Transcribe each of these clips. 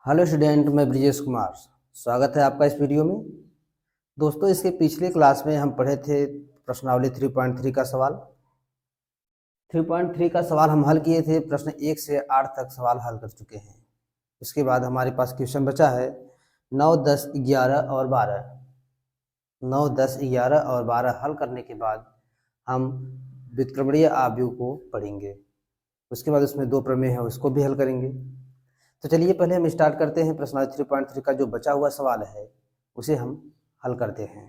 Hello student, मैं ब्रिजेश कुमार। स्वागत है आपका इस वीडियो में। दोस्तों, इसके पिछले क्लास में हम पढ़े थे प्रश्नावली 3.3 का सवाल। 3.3 का सवाल हम हल किए थे। प्रश्न 1 से 8 तक सवाल हल कर चुके हैं। उसके बाद हमारे पास क्वेश्चन बचा है 9, 10, 11 और 12। 9, 10, 11 और 12 हल करने के बाद हम व्युत्क्रमणीय अवयव को पढ़ेंगे। उसके बाद उसमें दो प्रमेय है, उसको भी हल करेंगे। तो चलिए पहले हम स्टार्ट करते हैं। प्रश्नावली 3.3 का जो बचा हुआ सवाल है उसे हम हल करते हैं।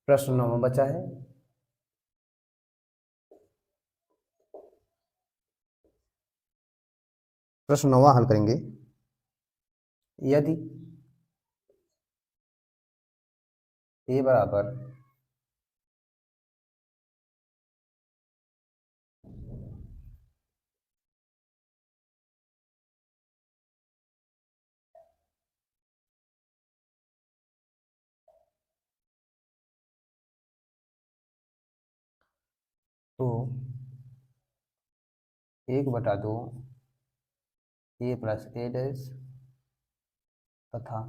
प्रश्न 9 बचा है। प्रश्न 9 हल करेंगे। यदि a बराबर तो 1/2 a प्लस a डैश तथा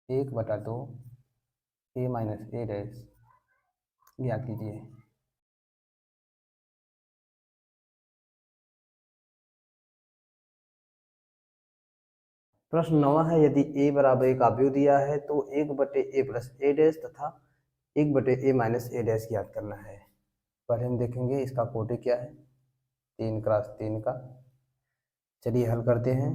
1/2 a माइनस a डैश ज्ञात कीजिए। प्रश्न 9 है, यदि a बराबर एक अवयव दिया है तो 1/a प्लस a डैश तथा 1/a माइनस a डैश ज्ञात करना है। पहले हम देखेंगे इसका कोटि क्या है, 3x3 का। चलिए हल करते हैं।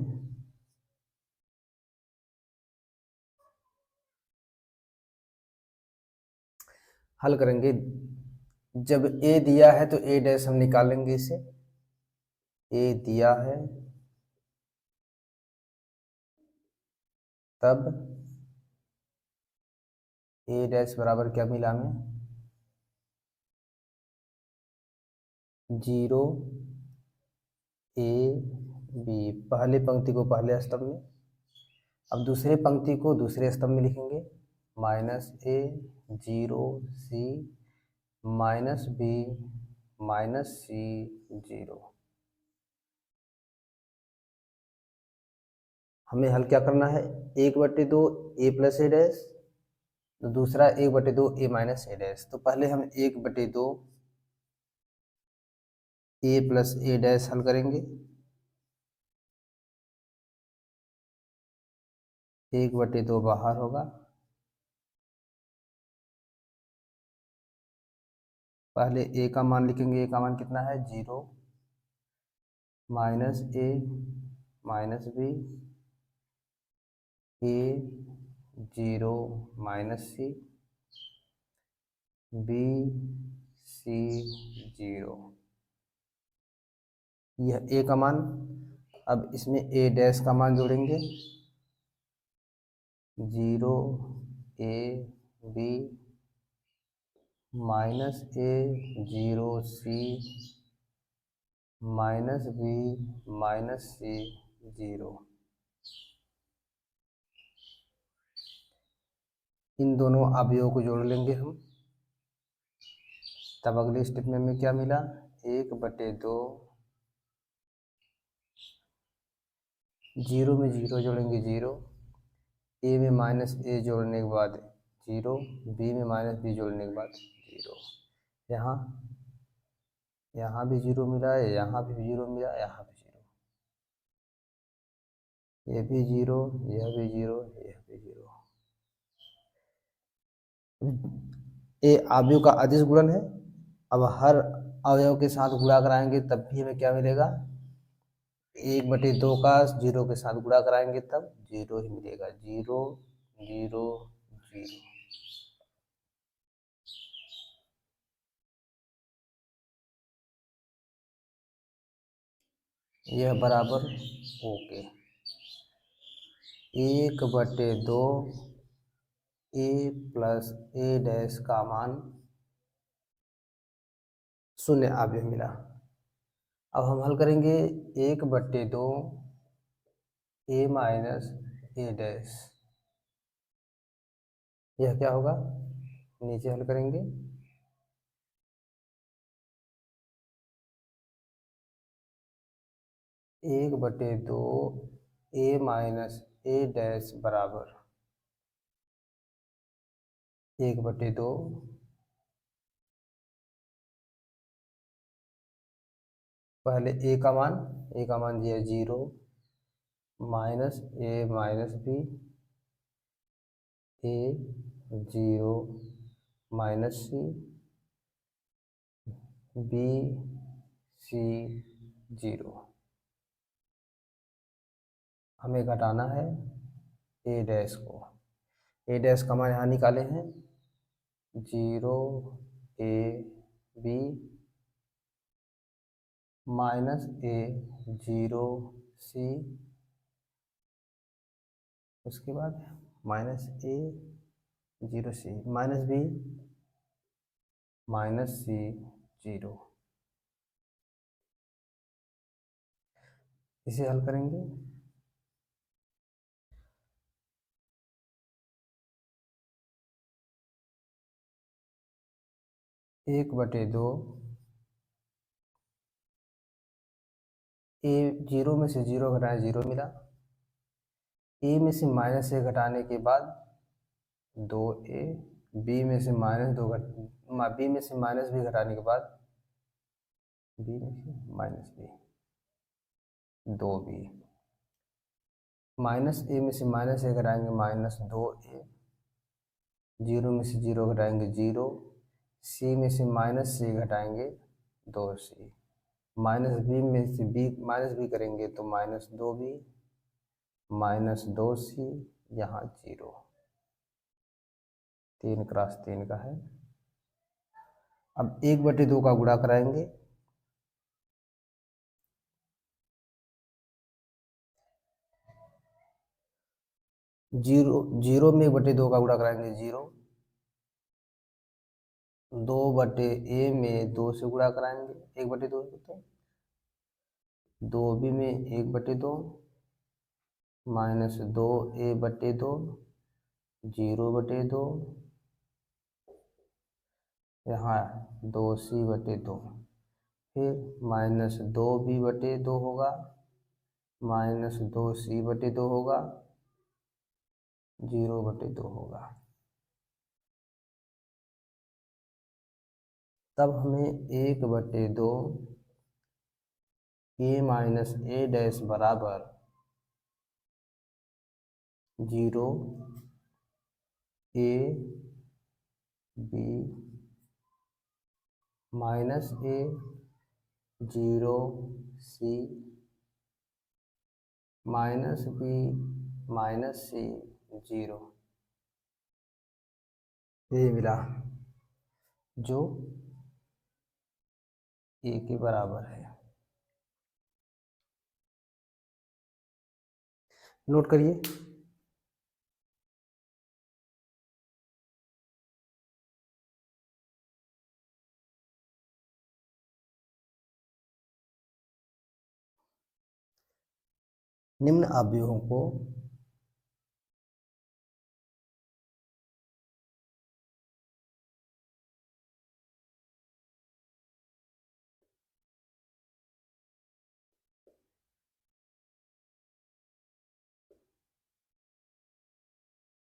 हल करेंगे। जब a दिया है तो a डैश हम निकालेंगे। इसे a दिया है तब a डैश बराबर क्या मिला हमें, 0 a b। पहले पंक्ति को पहले स्तंभ में, अब दूसरे पंक्ति को दूसरे स्तंभ में लिखेंगे। -a 0 c -b -c 0। हमें हल क्या करना है, 1/2 a प्लस a डैश, तो दूसरा 1/2 a माइनस a डैश। तो पहले हम 1/2 a प्लस a डैश हल करेंगे। 1/2 बाहर होगा। पहले a का मान लिखेंगे। a का मान कितना है, 0 -a -b a 0 -c b c 0। यह a का मान। अब इसमें a डैश का मान जोड़ेंगे। 0 a b -a 0 c -b -c 0। इन दोनों अवयवों को जोड़ लेंगे हम। तब अगले स्टेप में हमें क्या मिला, 1/2 0 में 0 जोड़ेंगे 0, a में -a जोड़ने के बाद 0, b में -b जोड़ने के बाद 0। यहाँ भी 0 मिला है, यहाँ भी 0 मिला, यहाँ भी 0, ये भी 0, यह भी 0, यह भी 0। ये अवयव का अदिश गुणन है। अब हर अवयव के साथ गुणा कराएंगे तब भी हमें क्या मिलेगा, 1/2 का 0 के साथ गुणा कराएंगे तब 0 ही मिलेगा। 0 0 0। यह बराबर okay. 1/2 a plus a dash का मान 0 अवयव मिला। अब हम हल करेंगे 1/2 a माइनस a डैश। यह क्या होगा, नीचे हल करेंगे। एक बटे दो ए माइनस ए डैश बराबर एक बटे दो पहले ए का मान दिया 0 माइनस बी ए 0 माइनस सी बी सी 0। हमें घटाना है ए डैश को। ए डैश का मान यहाँ निकाले हैं 0 ए बी माइनस ए 0 सी, उसके बाद minus A 0 C minus B minus C 0। इसे हल करेंगे। एक बटे दो ए 0 में से 0 घटाए 0 मिला। ए में से माइनस ए घटाने के बाद 2a, बी में से बी में से माइनस बी घटाने के बाद बी में से माइनस बी 2b, माइनस ए में से माइनस ए घटाएंगे माइनस 2a, 0 में से 0 घटाएंगे 0, सी में से माइनस सी घटाएंगे 2c, माइनस बी में से माइनस बी करेंगे तो माइनस 2b माइनस 2c, यहाँ 0, 3 क्रॉस 3 का है। अब 1/2 का गुणा कराएंगे। जीरो में 1/2 का गुणा कराएंगे 0, 2/a में 2 से गुणा कराएंगे 1/2 तो 2b में 1/2 माइनस 2a/2 0/2, यहाँ 2c/2, फिर माइनस 2b/2 होगा माइनस 2c/2 होगा 0/2 होगा। तब हमें 1/2 ए माइनस ए डैश बराबर 0 A B minus A 0 C minus B minus C 0 ये मिला, जो ए के बराबर है। नोट करिए। निम्न अवयवों को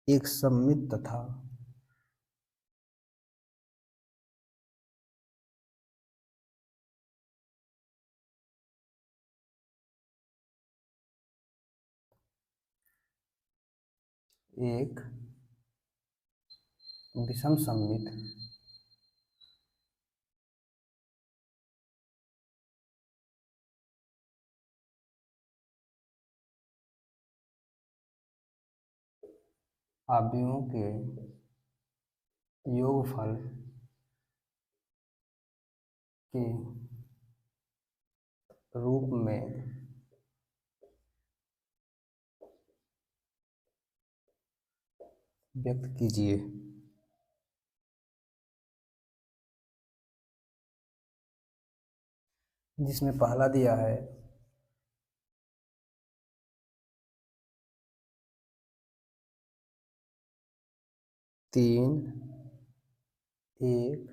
एक सममित तथा एक विषम सममित अवयवों के योगफल के रूप में व्यक्त कीजिए। जिसमें पहला दिया है 3 1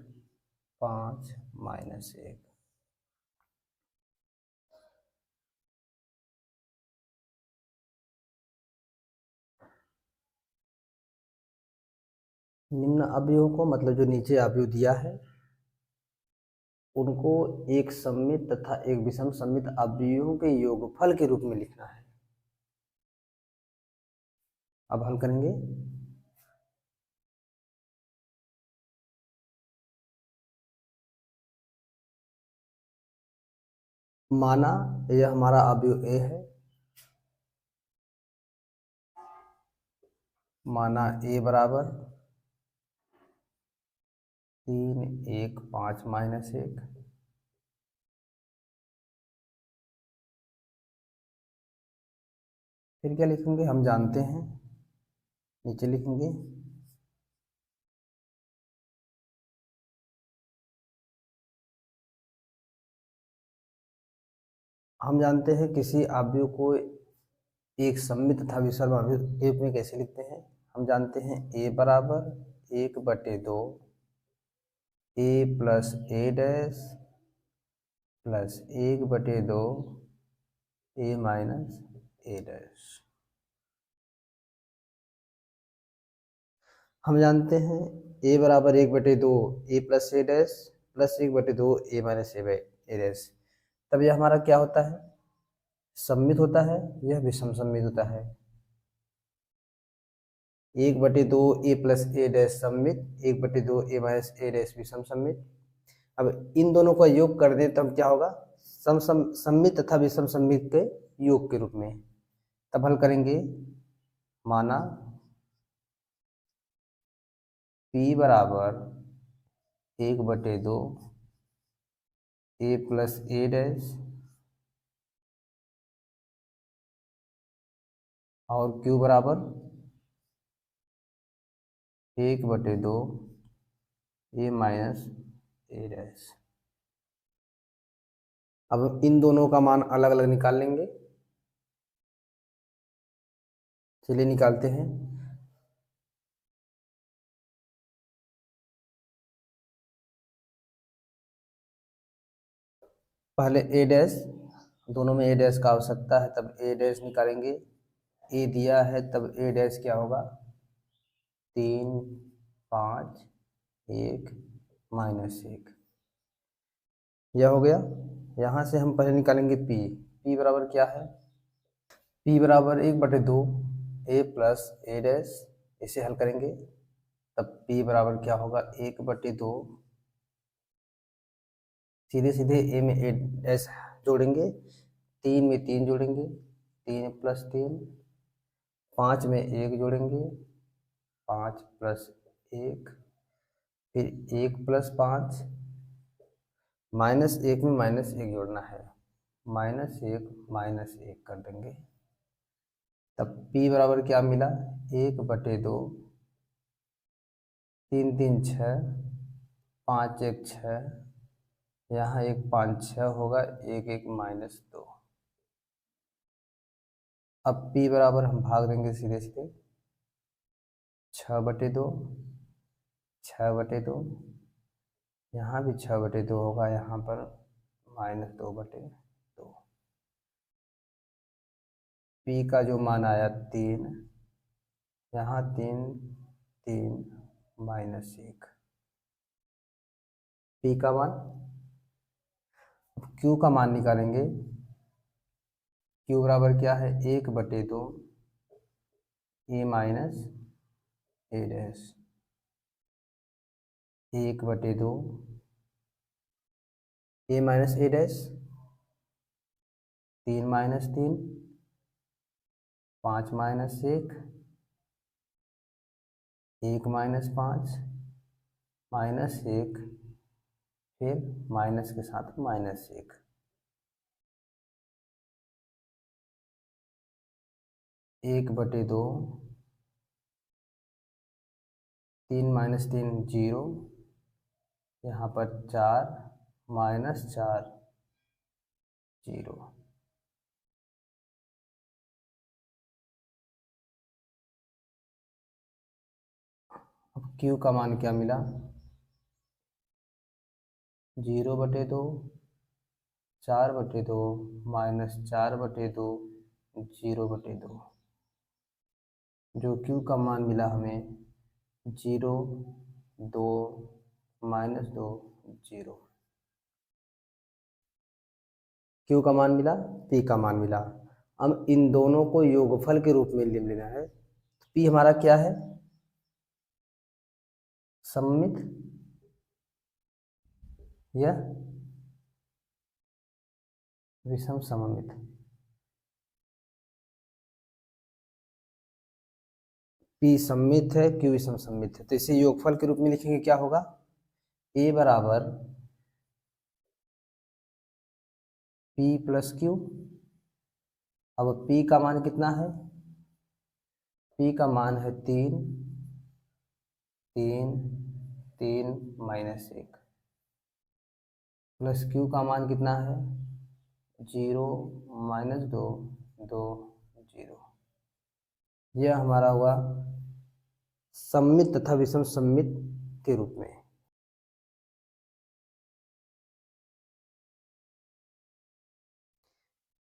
5 -1। निम्न अवयवों को, मतलब जो नीचे अवयव दिया है, उनको एक सममित तथा एक विषम सममित अवयवों के योगफल के रूप में लिखना है। अब हल करेंगे। माना यह हमारा अवयव ए है, माना ए बराबर 3 1 5 -1। फिर क्या लिखेंगे, हम जानते हैं, नीचे लिखेंगे हम जानते हैं किसी अवयव को एक सममित तथा विषम अवयव के रूप में कैसे लिखते हैं। हम जानते हैं ए बराबर 1/2 ए प्लस ए डैश प्लस 1/2 ए माइनस ए डैश। हम जानते हैं ए बराबर 1/2 ए प्लस ए डैश प्लस 1/2 ए माइनस ए डैश। तब यह हमारा क्या होता है, सममित होता है, यह विषम सममित होता है। 1/2 ए प्लस ए डैश सममित, 1/2 ए माइनस ए डैश विषम सममित। अब इन दोनों का योग कर दें तब क्या होगा, सममित तथा विषम सममित के योग के रूप में। तब हल करेंगे। माना P बराबर 1/2 ए प्लस ए डैश और Q बराबर 1/2 ए माइनस ए डैश। अब इन दोनों का मान अलग अलग निकाल लेंगे। चलिए निकालते हैं। पहले ए डैश, दोनों में ए डैश का आवश्यकता है, तब ए डैश निकालेंगे। ए दिया है तब ए डैश क्या होगा, 3 5 1 -1। यह हो गया। यहाँ से हम पहले निकालेंगे पी। पी बराबर क्या है, पी बराबर 1/2 ए प्लस ए डैश। इसे हल करेंगे तब पी बराबर क्या होगा, 1/2, सीधे सीधे ए में ए डैश जोड़ेंगे, 3 में 3 जोड़ेंगे, 3 + 3, 5 में 1 जोड़ेंगे, 5 + 1, फिर 1 + 5, -1 में -1 जोड़ना है, -1 -1 कर देंगे। तब P बराबर क्या मिला, 1/2, 3 3 6, 5 1 6, यहाँ 1 5 6 होगा, 1 1 -2। अब P बराबर हम भाग देंगे सीधे सीधे, 6/2, 6/2, यहाँ भी 6/2 होगा, यहाँ पर -2/2। P का जो मान आया 3, यहाँ 3 3 -1। P का मान। अब Q का मान निकालेंगे। Q बराबर क्या है, 1/2 ए माइनस ए डैश, 1/2 ए माइनस ए डैश, 3 -3, 5 -1, 1 -5, -1, फिर माइनस के साथ -1। 1/2, 3 -3 0, यहाँ पर 4 -4 0। अब Q का मान क्या मिला, 0/2, 4/2, -4/2, 0/2। जो Q का मान मिला हमें 0, 2, -2, 0। Q का मान मिला, P का मान मिला। अब इन दोनों को योगफल के रूप में ले लेना है। तो P हमारा क्या है? सममित या विषम सममित। P सममित है, Q विषम सममित है, तो इसे योगफल के रूप में लिखेंगे। क्या होगा? A बराबर P प्लस Q। अब P का मान कितना है? P का मान है 3, 3, 3 -1, प्लस Q का मान कितना है? 0, -2, 2, 0। यह हमारा हुआ सममित तथा विषम सममित के रूप में।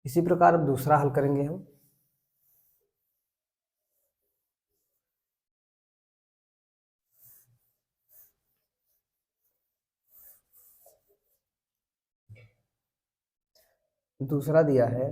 इसी प्रकार अब दूसरा हल करेंगे हम। दूसरा दिया है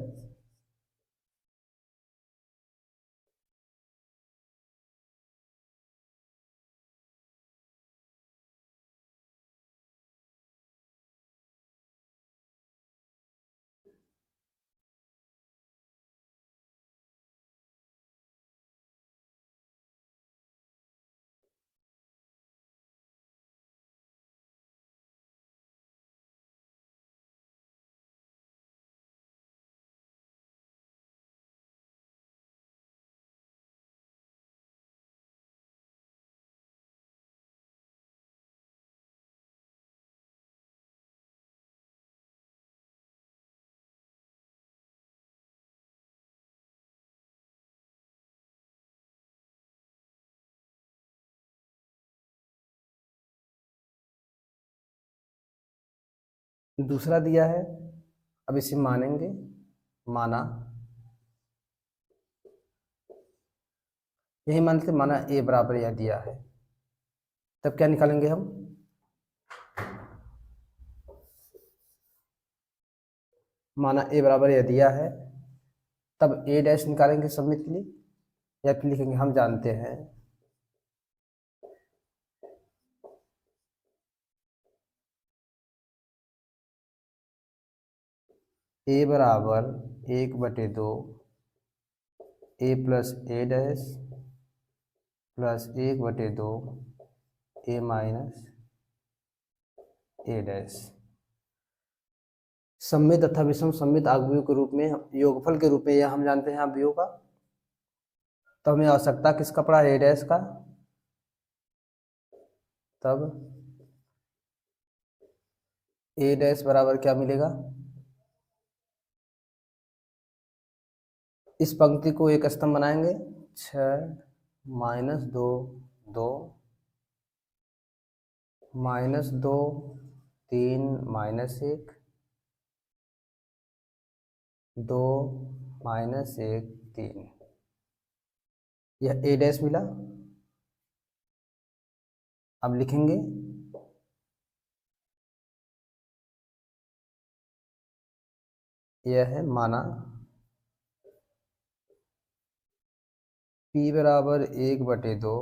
दूसरा दिया है। अब इसे मानेंगे, माना, यही मानते माना A बराबर यह दिया है। तब क्या निकालेंगे हम? माना A बराबर यह दिया है, तब A डैश निकालेंगे सममित के लिए, या फिर लिखेंगे हम जानते हैं A बराबर 1/2 A plus A dash plus 1/2 A minus A dash. सममित तथा विषम सममित अवयवों के रूप में, योगफल के रूप में यह हम जानते हैं अवयवों का। तो हमें आवश्यकता किसका पड़ा? A डैश का। तब A डैश बराबर क्या मिलेगा? इस पंक्ति को एक स्तंभ बनाएंगे, 6 -2, 2 -2, 3 -1, 2 -1, 3। यह A डैश मिला। अब लिखेंगे यह है माना P बराबर 1/2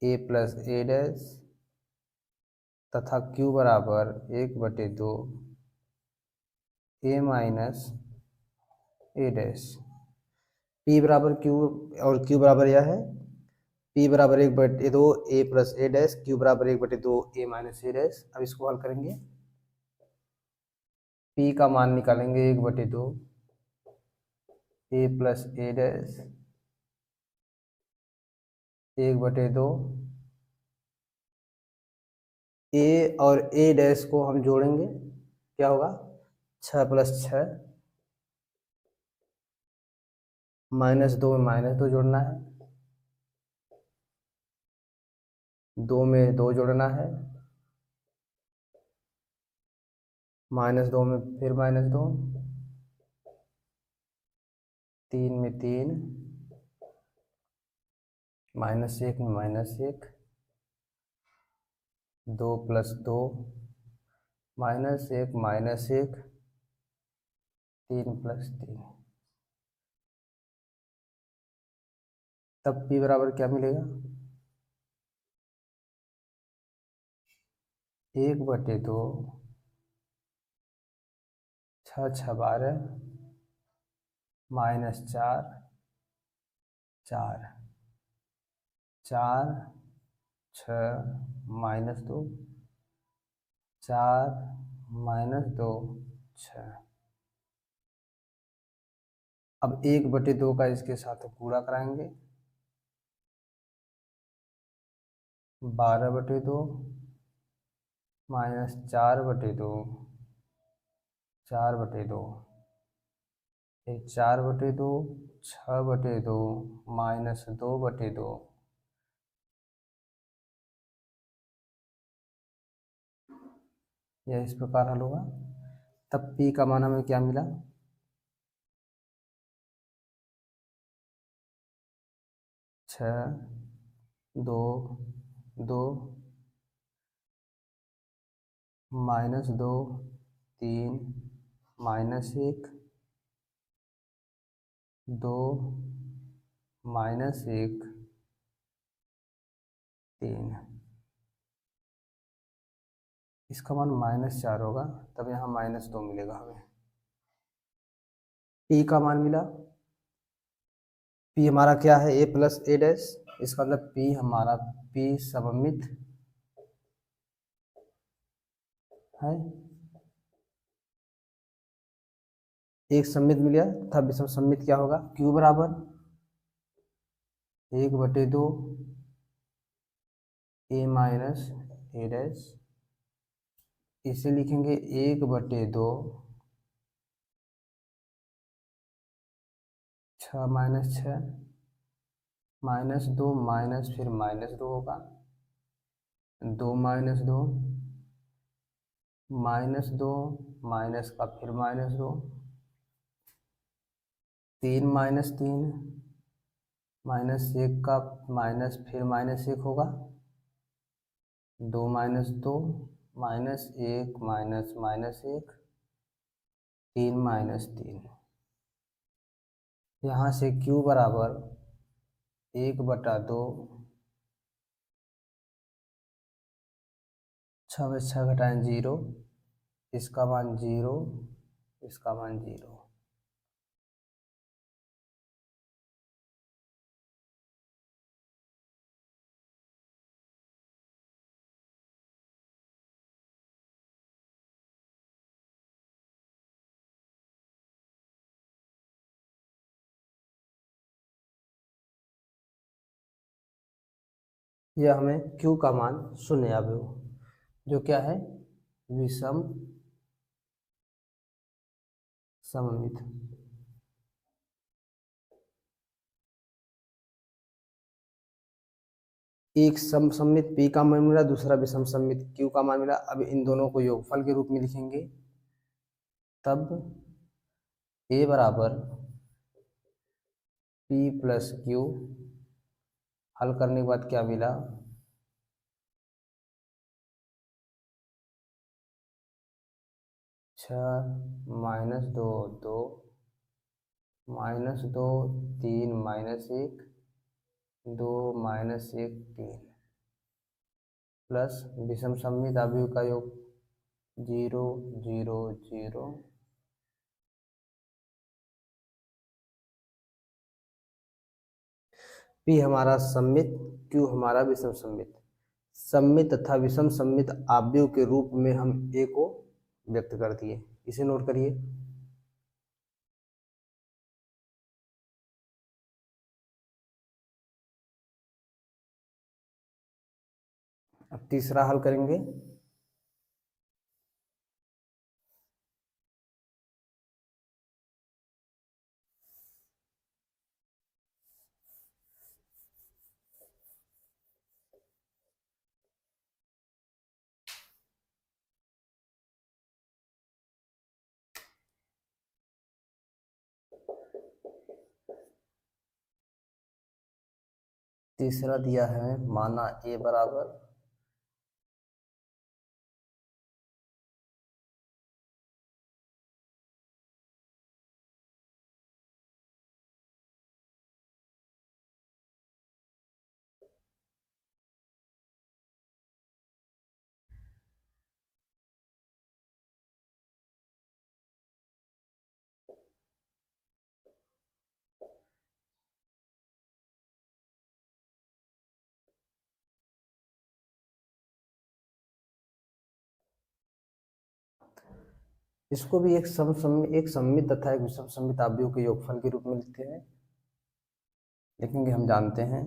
A प्लस A डैश तथा Q बराबर 1/2 A minus A dash. P बराबर Q और Q बराबर यह है, P बराबर 1/2 A plus A dash, Q बराबर 1/2 A माइनस A डैश। अब इसको हल करेंगे। P का मान निकालेंगे 1/2 A plus A dash 1/2 A और A डैश को हम जोड़ेंगे, क्या होगा? 6 + 6 -2 में -2 जोड़ना है, 2 में 2 जोड़ना है, -2 में फिर -2, 3 में 3, -1 में -1, 2 + 2, -1 -1, 3 + 3। तब p बराबर क्या मिलेगा? 1/2, 6 × 12, -4, 4, 4, 6, -2, 4, -2, 6। अब 1/2 का इसके साथ गुणा कराएंगे, 12/2, -4/2, 4/2, फिर 4/2, 6/2, -2/2। यह इस प्रकार हल होगा। तब p का मान हमें क्या मिला? 6, 2, 2, -2, 3, -1, 2, -1, 3। इसका मान -4 होगा, तब यहाँ -2 मिलेगा हमें। p का मान मिला, p हमारा क्या है? a + a'। इसका मतलब p हमारा p सममित है। एक सममित मिल गया था। विषम सममित क्या होगा? q बराबर 1/2 a - a'। इसे लिखेंगे 1/2, 6 - 6, -2 माइनस फिर -2 होगा, 2 - 2, -2 माइनस का फिर -2, 3 - 3, -1 का माइनस फिर -1 होगा, 2 - 2, -1 -1, 3 - 3। यहाँ से q बराबर 1/2, 6 में 6 घटाएं 0, इसका मान 0, इसका मान 0। यह हमें q का मान 0 अवयव, जो क्या है? विषम सममित। एक सममित p का मान मिला, दूसरा विषम सममित q का मान मिला। अब इन दोनों को योगफल के रूप में लिखेंगे। तब a बराबर p + q, हल करने के बाद क्या मिला? 6 - 2, 2, -2, 3 - 1, 2 - 1, 3, प्लस विषम सममित अवयव का योग 0 0 0। p हमारा सममित, q हमारा विषम सममित। सममित तथा विषम सममित अवयव के रूप में हम a को व्यक्त कर दिए। इसे नोट करिए। अब तीसरा हल करेंगे। तीसरा दिया है, माना ए बराबर इसको भी एक सममित तथा एक विषम सममित आव्यूह के योगफल के रूप में लिखते हैं, लिखेंगे हम जानते हैं।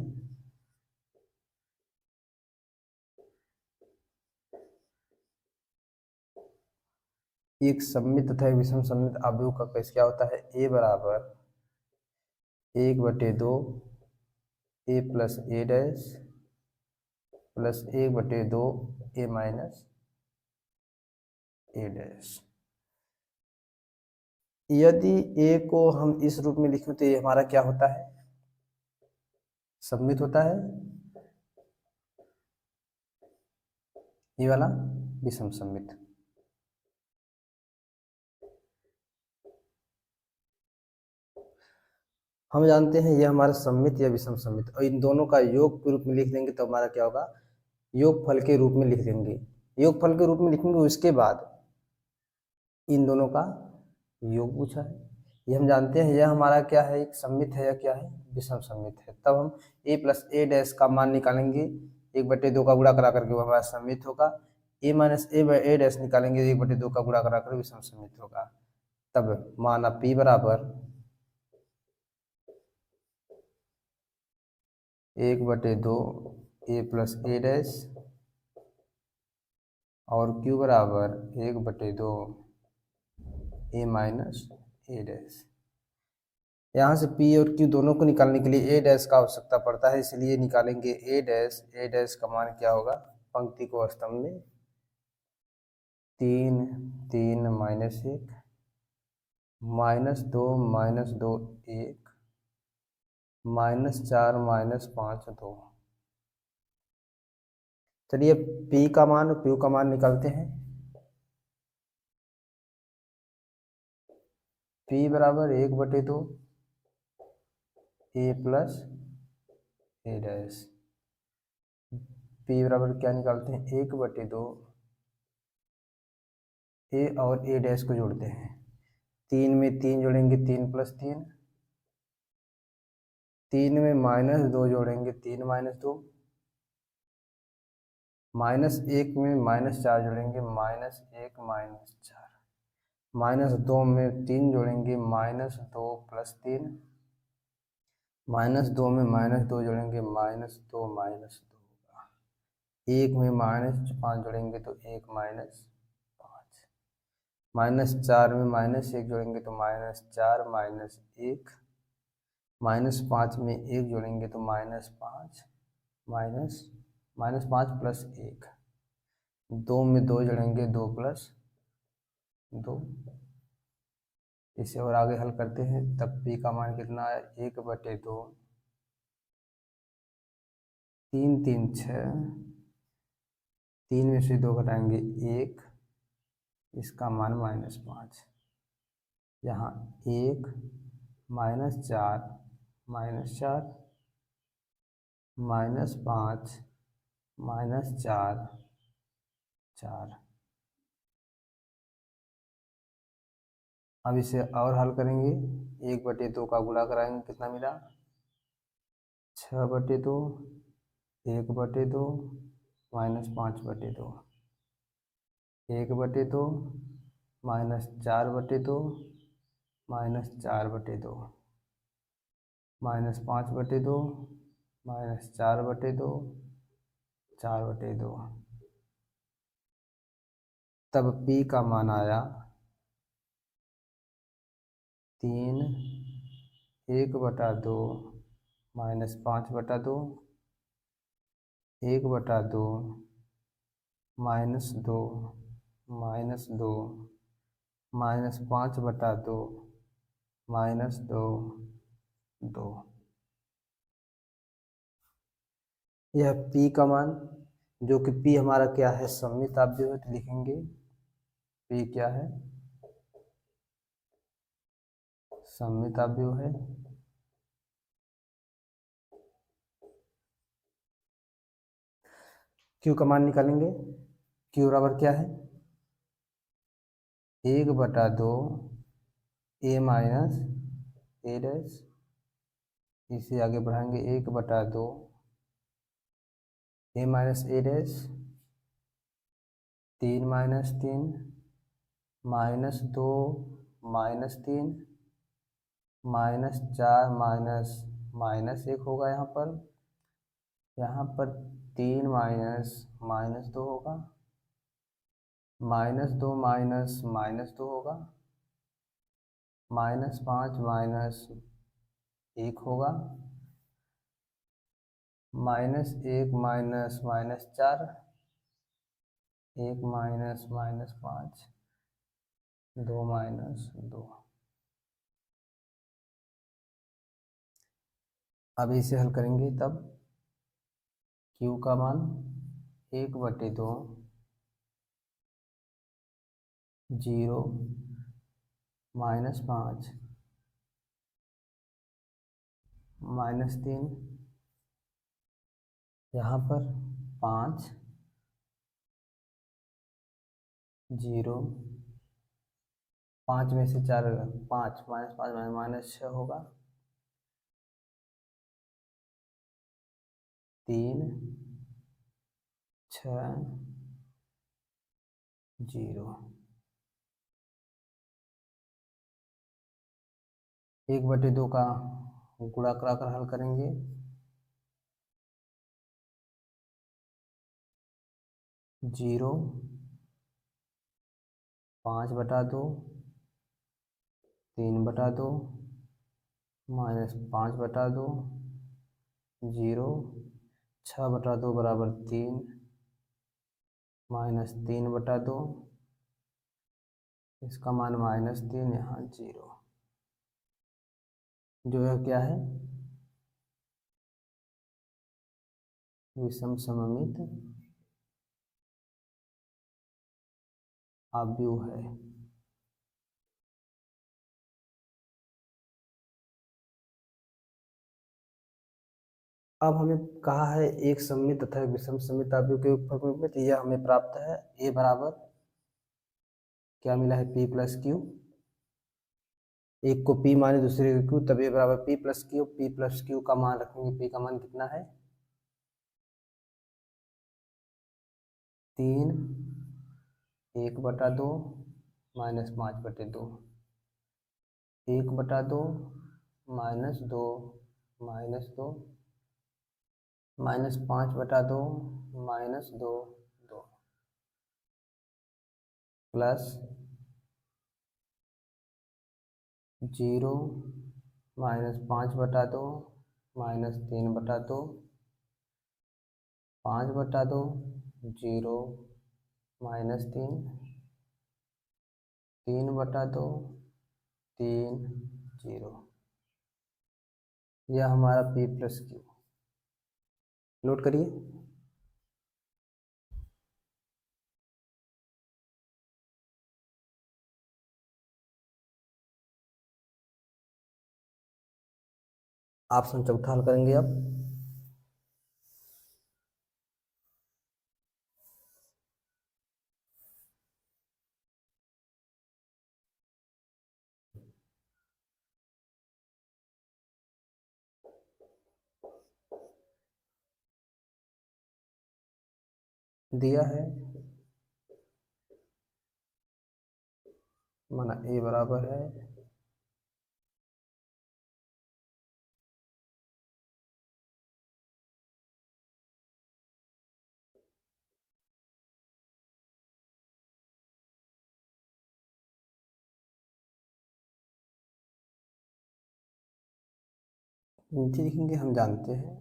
एक सममित तथा एक विषम सममित आव्यूह का कैसे क्या होता है, ए बराबर 1/2 ए प्लस ए डैश प्लस 1/2 ए माइनस ए डैश। यदि ए को हम इस रूप में लिखें तो ये हमारा क्या होता है, सममित होता है, ये वाला विषम सममित। हम जानते हैं ये हमारा सममित या विषम सममित, और इन दोनों का योग के रूप में लिख देंगे तो हमारा क्या होगा, योगफल के रूप में लिख देंगे। योगफल के रूप में लिखेंगे, उसके बाद इन दोनों का योग पूछा है, ये हम जानते हैं यह हमारा क्या है, एक सममित है या क्या है, विषम सममित है। तब हम a प्लस ए डैश का मान निकालेंगे, 1/2 का गुणा करा करके वो हमारा सममित होगा। a माइनस ए डैश निकालेंगे, 1/2 का गुणा करा कर विषम सममित होगा। तब माना p बराबर 1/2 ए प्लस ए डैश और q बराबर 1/2 ए माइनस ए डैश। यहाँ से p और q दोनों को निकालने के लिए a डैश का आवश्यकता पड़ता है, इसलिए निकालेंगे a डैश का मान क्या होगा, पंक्ति को स्तंभ में 3 3 माइनस 1 -2 -2 1 -4 -5 2। चलिए p का मान और q का मान निकालते हैं। p बराबर 1/2 ए प्लस ए डैश, p बराबर क्या निकालते हैं, 1/2 ए और ए डैश को जोड़ते हैं, 3 में 3 जोड़ेंगे 3 + 3, 3 में -2 जोड़ेंगे 3 - 2, -1 में -4 जोड़ेंगे -1 -4, -2 में 3 जोड़ेंगे -2 + 3, -2 में -2 जोड़ेंगे -2 -2 होगा, 1 में -5 जोड़ेंगे तो 1 -5, -4 में -1 जोड़ेंगे तो -4 -1, -5 में 1 जोड़ेंगे तो -5 -5 + 1, 2 में 2 जोड़ेंगे 2 + 2। इसे और आगे हल करते हैं, तब p का मान कितना है, 1/2 3 3 6, 3 में से 2 घटाएंगे 1, इसका मान -5, यहाँ 1 -4 -4 -5 -4 4। अब इसे और हल करेंगे, 1/2 का गुणा कराएंगे, कितना मिला, 6/2 1/2 -5/2, 1/2 -4/2 -4/2 -5/2 -4/2 4/2। तब p का मान आया 3 1/2 -5/2 1/2 -2 -2 -5/2 -2 2। यह p का मान, जो कि p हमारा क्या है, सममित अवयव है, तो लिखेंगे p क्या है, सममित अवयव है। q का मान निकालेंगे, q बराबर क्या है, 1/2 a माइनस a डैश, इसे आगे बढ़ाएंगे 1/2 a minus a dash, 3 minus 3 -2 -3 -4 -1 होगा यहाँ पर 3 -2 होगा, -2 -2 होगा, -5 -1 होगा, -1 -4 1 -5 2 -2। अब इसे हल करेंगे तब q का मान 1/2 0 -5 -3, यहाँ पर 5 0, 5 में से 4 5 -5 -6 होगा, 3 6 0। 1/2 का गुणा कराकर हल करेंगे, 0 5/2 3/2 -5/2 0 6/2 बराबर 3 -3/2, इसका मान -3, यहाँ 0, जो है क्या है, विषम सममित अवयव है। अब हमें कहा है एक सममित तथा विषम सममित अवयव के उपयोग में, तो यह हमें प्राप्त है a बराबर क्या मिला है, p प्लस क्यू, एक को p माने दूसरे को q, तब a बराबर p प्लस क्यू का मान रखेंगे, p का मान कितना है 3 1/2 -5/2 1/2 -2 -2 -5/2 -2 2 प्लस 0 -5/2 -3/2 5/2 0 -3 3/2 3 0। यह हमारा p प्लस क्यू, नोट करिए। ऑप्शन चौथा हल करेंगे अब, दिया है माना a बराबर है नीचे लिखेंगे, हम जानते हैं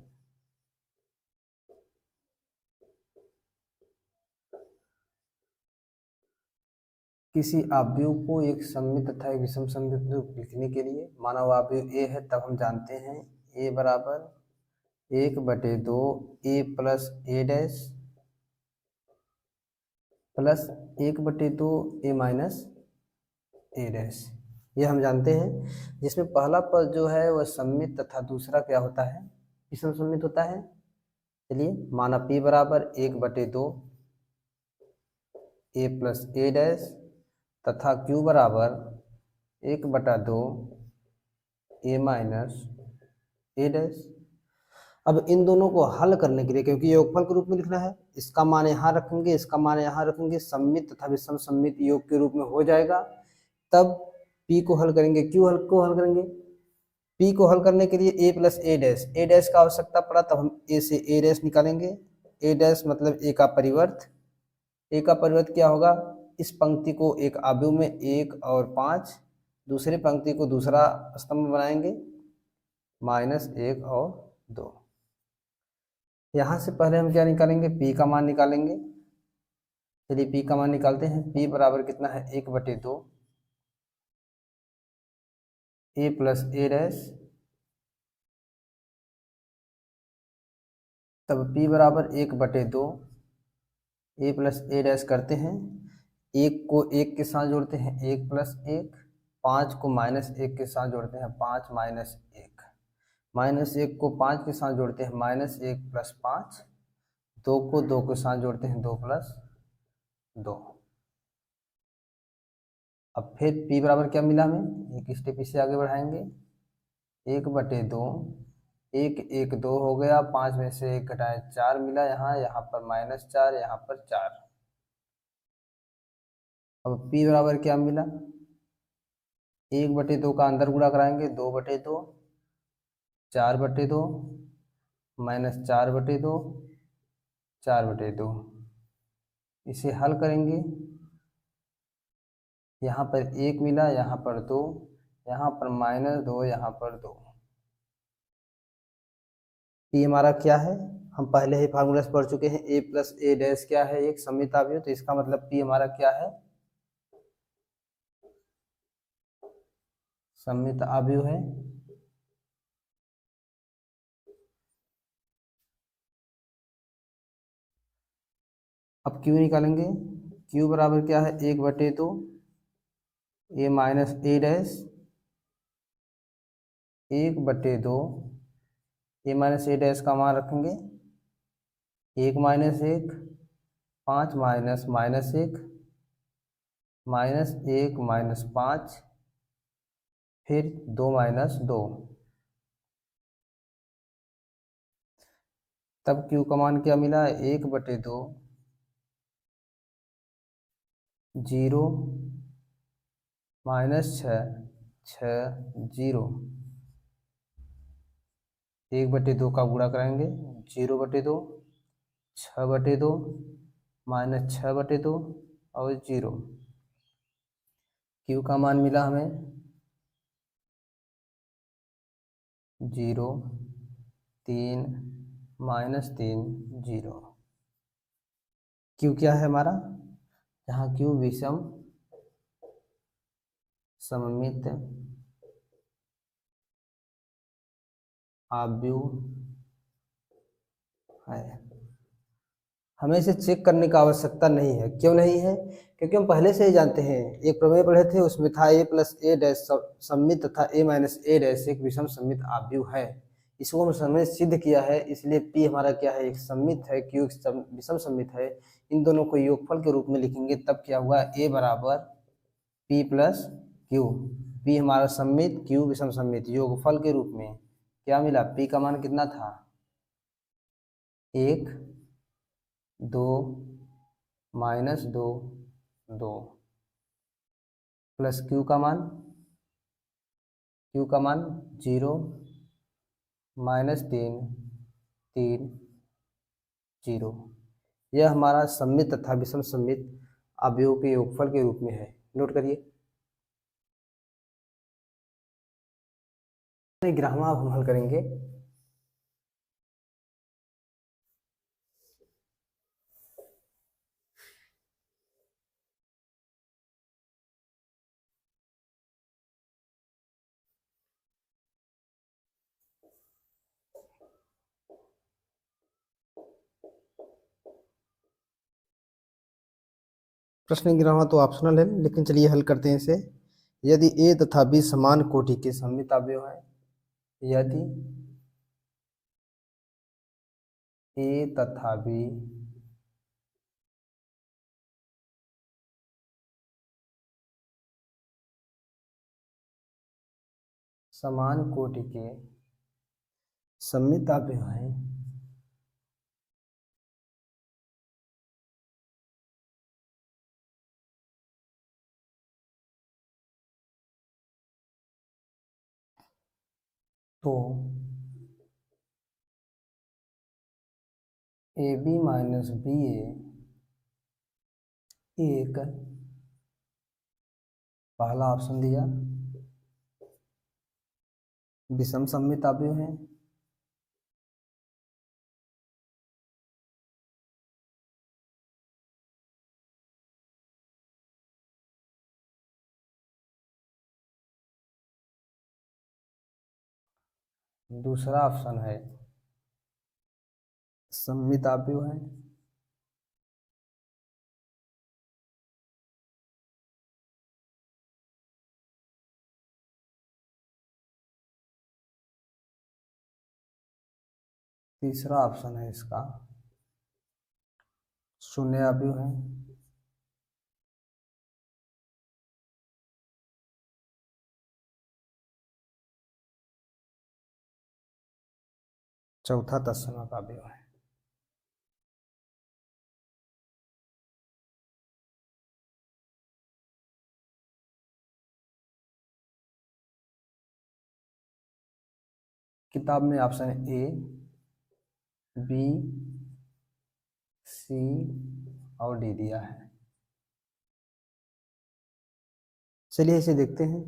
किसी अवयव को एक सममित तथा एक विषम सममित लिखने के लिए, माना वो अवयव a है, तब हम जानते हैं a बराबर 1/2 ए प्लस ए डैश प्लस 1/2 ए माइनस ए डैश। ये हम जानते हैं, जिसमें पहला पद जो है वह सममित तथा दूसरा क्या होता है, विषम सममित होता है। चलिए माना p बराबर 1/2 ए प्लस ए डैश तथा q बराबर 1/2 ए माइनस ए डैश। अब इन दोनों को हल करने के लिए, क्योंकि योगफल के रूप में लिखना है, इसका मान यहाँ रखेंगे, इसका मान यहाँ रखेंगे, सममित तथा विषम सममित योग के रूप में हो जाएगा। तब p को हल करेंगे, q को हल करेंगे। p को हल करने के लिए a प्लस ए डैश का आवश्यकता पड़ा, तब हम a से a डैश निकालेंगे। a डैश मतलब a का परिवर्त। a का परिवर्त क्या होगा, इस पंक्ति को एक आव्यूह में 1 और 5, दूसरी पंक्ति को दूसरा स्तंभ बनाएंगे, -1 और 2। यहाँ से पहले हम क्या निकालेंगे, p का मान निकालेंगे। चलिए p का मान निकालते हैं। p बराबर कितना है, 1/2 ए प्लस ए डैश, तब p बराबर 1/2 ए प्लस ए डैश करते हैं। 1 को 1 के साथ जोड़ते हैं, 1 प्लस 1, 5 को -1 के साथ जोड़ते हैं, 5 -1, -1 को 5 के साथ जोड़ते हैं, -1 प्लस 5, 2 को 2 के साथ जोड़ते हैं, 2 प्लस 2। अब फिर p बराबर क्या मिला हमें, एक स्टेप इसे आगे बढ़ाएंगे, 1/2, 1 1 2 हो गया, 5 में से 1 घटाए 4 मिला, यहाँ पर -4, यहाँ पर 4। अब p बराबर क्या मिला, 1/2 का अंदर गुणा कराएंगे, 2/2, 4/2, -4/2, 4/2। इसे हल करेंगे, यहाँ पर 1 मिला, यहाँ पर 2, यहाँ पर -2, यहाँ पर 2। p हमारा क्या है, हम पहले ही फार्मूला से पढ़ चुके हैं, a प्लस ए डैश क्या है, एक सममित अवयव। तो इसका मतलब p हमारा क्या है, सममित अवयव है। अब q निकालेंगे, q बराबर क्या है, 1/2 ए माइनस ए डैश, 1/2 ए माइनस ए डैश का मान रखेंगे, 1 - 1, 5 - -1, -1 - 5, फिर 2 - 2। तब q का मान क्या मिला, 1/2 0 -6 6 0। 1/2 का गुणा कराएंगे, 0/2, 6/2, -6/2 और 0। q का मान मिला हमें 0 3 -3 0। q क्या है हमारा, जहाँ q विषम सममित अवयव है। हमें इसे चेक करने की आवश्यकता नहीं है। क्यों नहीं है, क्योंकि हम पहले से ही जानते हैं, एक प्रमेय पढ़े थे, उसमें था a प्लस ए डैश सममित तथा a माइनस ए डैश एक विषम सममित अवयव है। इसको हम हमने सिद्ध किया है, इसलिए p हमारा क्या है, एक सममित है, q विषम सममित है। इन दोनों को योगफल के रूप में लिखेंगे, तब क्या हुआ, a बराबर p प्लस q। p हमारा सममित, q विषम सममित, योगफल के रूप में क्या मिला, p का मान कितना था, 1 2 -2 2 प्लस q का मान 0 -3 3 0। यह हमारा सममित तथा विषम सममित अवयवों के योगफल के रूप में है। नोट करिए। ग्रामा अब हम हल करेंगे। प्रश्न गिना हुआ तो ऑप्शनल है, लेकिन चलिए हल करते हैं इसे। यदि ए तथा बी समान कोटि के सममित अवयव है, यदि ए तथा बी समान कोटि के सममित अवयव हैं, तो ए बी माइनस बी ए एक पहला ऑप्शन दिया विषम सममित अवयव है। दूसरा ऑप्शन है सममित अवयव है। तीसरा ऑप्शन है इसका शून्य अवयव है। चौथा तत्समक अवयव है। किताब में ऑप्शन ए, बी, सी और डी दिया है। चलिए इसे देखते हैं।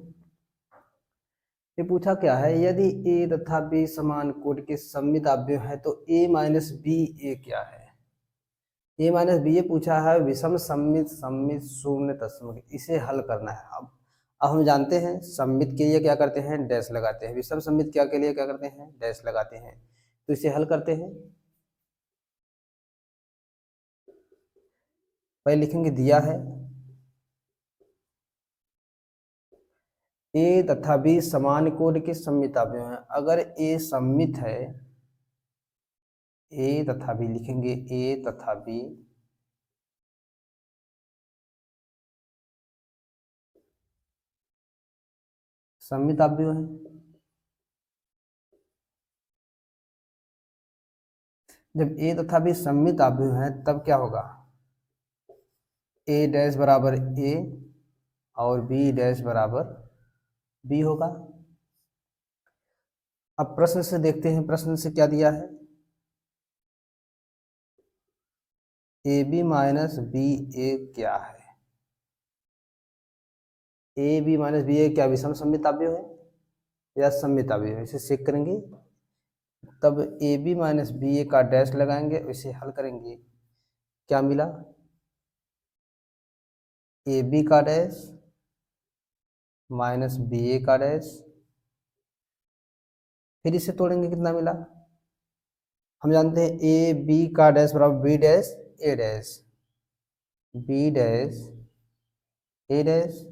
ये पूछा क्या है, यदि ए तथा बी समान कोटि के सममित अवयव है तो ए माइनस बी ए क्या है। ए माइनस बी ए पूछा है विषम सममित सममित शून्य तत्समक, इसे हल करना है। अब हम जानते हैं सममित के लिए क्या करते हैं, डैश लगाते हैं। विषम सममित क्या के लिए क्या करते हैं, डैश लगाते हैं। तो इसे हल करते हैं। पहले लिखेंगे दिया है ए तथा बी समान कोटि के सममित अवयव हैं। अगर ए सममित है, ए तथा बी लिखेंगे, ए तथा बी सममित अवयव है। जब ए तथा बी सममित अवयव है तब क्या होगा, ए डैश बराबर ए और बी डैश बराबर बी होगा। अब प्रश्न से देखते हैं, प्रश्न से क्या दिया है, ए बी माइनस बी ए क्या है। ए बी माइनस बी ए क्या विषम सममित अवयव है या सममित अवयव है, इसे चेक करेंगे। तब ए बी माइनस बी ए का डैश लगाएंगे, इसे हल करेंगे। क्या मिला, ए बी का डैश माइनस बी ए का डैश, फिर इसे तोड़ेंगे कितना मिला। हम जानते हैं ए बी का डैश बराबर बी डैश ए डैश, बी डैश ए डैश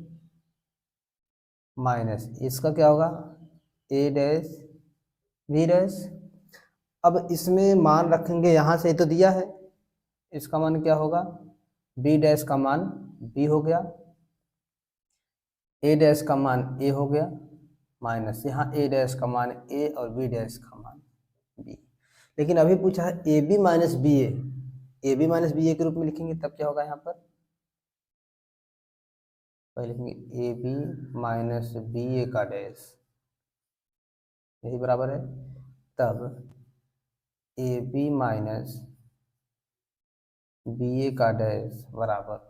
माइनस इसका क्या होगा, ए डैश बी डैश। अब इसमें मान रखेंगे, यहाँ से तो दिया है, इसका मान क्या होगा, बी डैश का मान बी हो गया, ए डैश का मान ए हो गया, माइनस यहाँ ए डैश का मान ए और बी डैश का मान बी। लेकिन अभी पूछा है A B minus B A B minus B A के रूप में लिखेंगे तब क्या होगा, यहाँ पर पहले लिखेंगे ए बी माइनस बी ए का डैश, यही बराबर है, तब ए बी माइनस बी ए का डैश बराबर,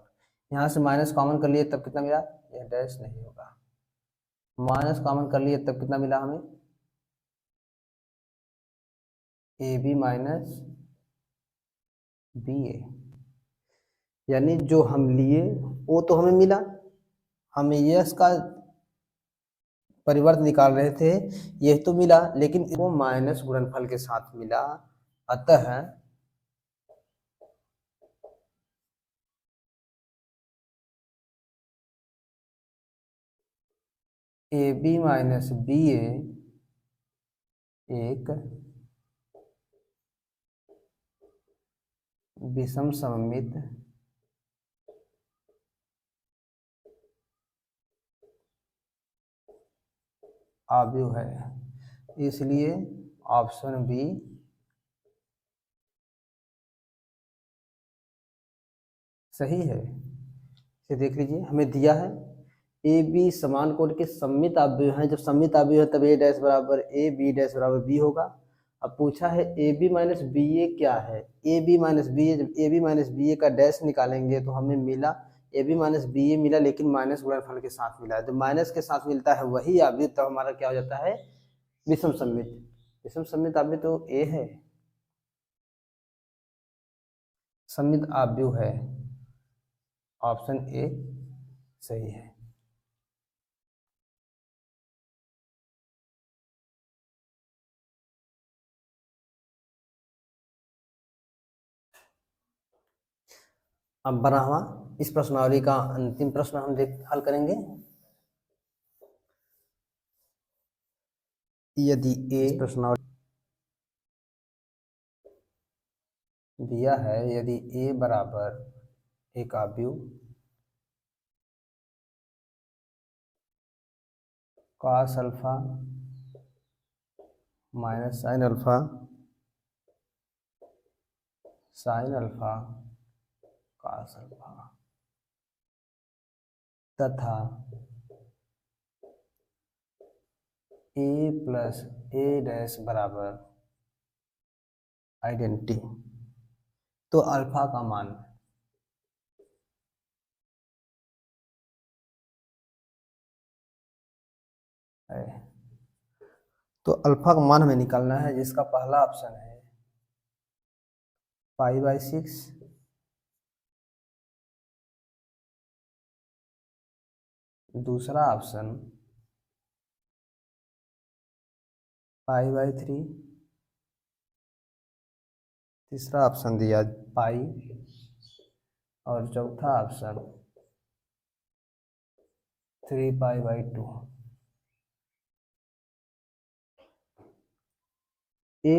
यहाँ से माइनस कॉमन कर लिए तब कितना मिला, यह डैश नहीं होगा, माइनस कॉमन कर लिए तब कितना मिला हमें, ए बी माइनस बी ए। यानी जो हम लिए वो तो हमें मिला, हमें यश का परिवर्त निकाल रहे थे, यह तो मिला, लेकिन वो माइनस गुणनफल के साथ मिला। अतः ए बी माइनस बी ए एक विषम सममित आव्यूह है, इसलिए ऑप्शन बी सही है। इसे देख लीजिए, हमें दिया है ए बी समान कोण के सममित आव्यूह हैं। जब सममित आव्यूह है तब ए डैश बराबर ए, बी डैश बराबर बी होगा। अब पूछा है ए बी माइनस बी ए क्या है। ए बी माइनस बी ए, जब ए बी माइनस बी ए का डैश निकालेंगे तो हमें मिला ए बी माइनस बी ए मिला, लेकिन माइनस गुणनफल के साथ मिला है। जब माइनस के साथ मिलता है वही आव्यूह तब हमारा क्या हो जाता है, विषम सममित। विषम सममित आव्यूह तो ए है, सममित आव्यूह है, ऑप्शन ए सही है। अब 12वां, इस प्रश्नावली का अंतिम प्रश्न हम हल करेंगे। यदि ए प्रश्नावली दिया है, यदि ए बराबर एक आव्यूह cos alpha minus sine alpha sine alpha cos alpha तथा ए प्लस ए डैश बराबर आइडेंटिटी, तो अल्फा का मान है, तो अल्फा का मान हमें निकालना है, जिसका पहला ऑप्शन है π/6, दूसरा ऑप्शन π/3, तीसरा ऑप्शन दिया पाई, और चौथा ऑप्शन 3π/2। ए